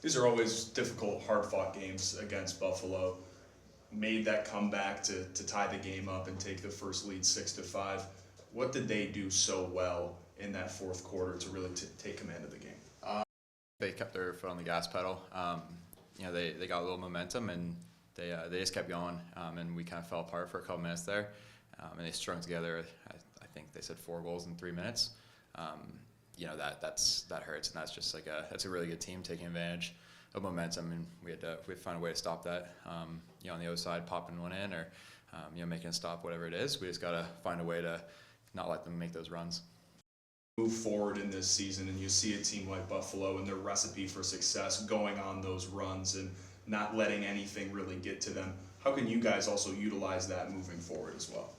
These are always difficult, hard-fought games against Buffalo. Made that comeback to tie the game up and take the first lead 6-5. What did they do so well in that fourth quarter to really take command of the game? They kept their foot on the gas pedal. They got a little momentum and they just kept going. And we kind of fell apart for a couple minutes there. And they strung together. I think they said 4 goals in 3 minutes. That hurts, and that's just that's a really good team taking advantage of momentum, and we had to find a way to stop that. On the other side, popping one in or making a stop, whatever it is. We just got to find a way to not let them make those runs. Move forward in this season, and you see a team like Buffalo and their recipe for success going on those runs and not letting anything really get to them. How can you guys also utilize that moving forward as well?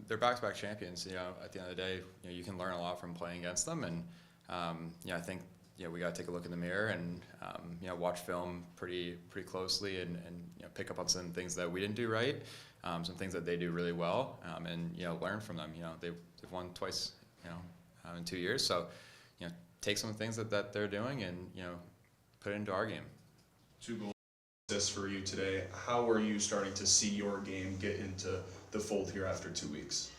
They're back-to-back champions. At the end of the day, you can learn a lot from playing against them, and I think we got to take a look in the mirror and watch film pretty closely and pick up on some things that we didn't do right, some things that they do really well, and learn from them. They've won twice in 2 years, so take some things that they're doing and put it into our game. 2 goals assists for you today. How are you starting to see your game get into the fold here after 2 weeks?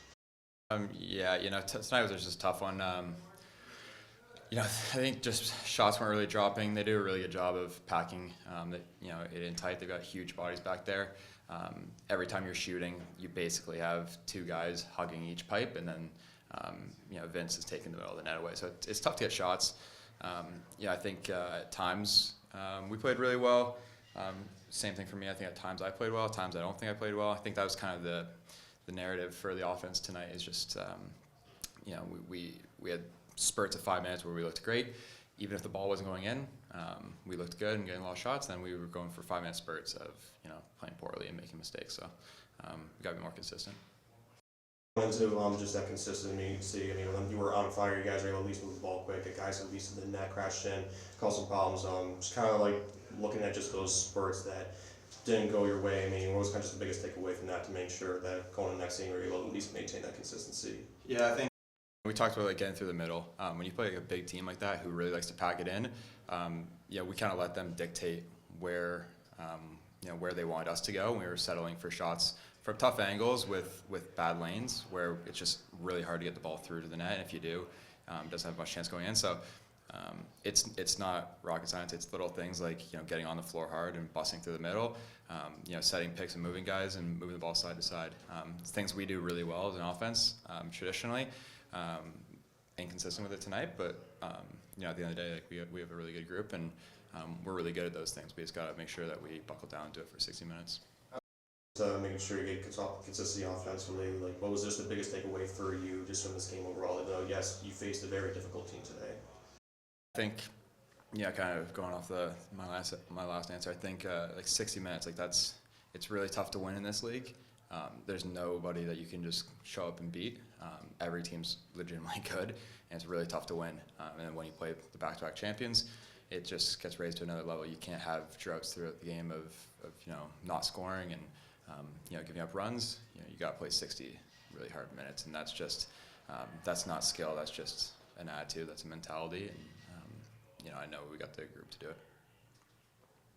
Tonight was just a tough one. I think just shots weren't really dropping. They do a really good job of packing it in tight. They've got huge bodies back there. Every time you're shooting, you basically have 2 guys hugging each pipe, and then Vince is taking the middle of the net away. So it's tough to get shots. I think at times we played really well. Same thing for me. I think at times I played well. At times I don't think I played well. I think that was kind of the narrative for the offense tonight. Is just we had spurts of 5 minutes where we looked great. Even if the ball wasn't going in, we looked good and getting a lot of shots. Then we were going for 5-minute spurts of playing poorly and making mistakes. So we got to be more consistent. Into just that consistency. When you were on fire, you guys were able to at least move the ball quick. The guys at least in the net crashed in, caused some problems. Just kind of like looking at just those spurts that didn't go your way. What was kind of just the biggest takeaway from that to make sure that going to the next game you were able to at least maintain that consistency? Yeah, I think we talked about getting through the middle. When you play a big team like that who really likes to pack it in, we kind of let them dictate where they wanted us to go. And we were settling for shots from tough angles with bad lanes where it's just really hard to get the ball through to the net. And if you do, it doesn't have much chance going in. So it's not rocket science. It's little things like getting on the floor hard and busting through the middle, setting picks and moving guys and moving the ball side to side. It's things we do really well as an offense traditionally. Inconsistent with it tonight, but at the end of the day, we have a really good group and we're really good at those things. We just got to make sure that we buckle down and do it for 60 minutes. Making sure you get consistency offensively, what was just the biggest takeaway for you just from this game overall? Even though yes, you faced a very difficult team today. I think, kind of going off my last answer, I think 60 minutes, it's really tough to win in this league. There's nobody that you can just show up and beat. Every team's legitimately good, and it's really tough to win. And then when you play the back-to-back champions, it just gets raised to another level. You can't have droughts throughout the game of not scoring and giving up runs. You got to play 60 really hard minutes, and that's just that's not skill. That's just an attitude. That's a mentality, and I know we got the group to do it.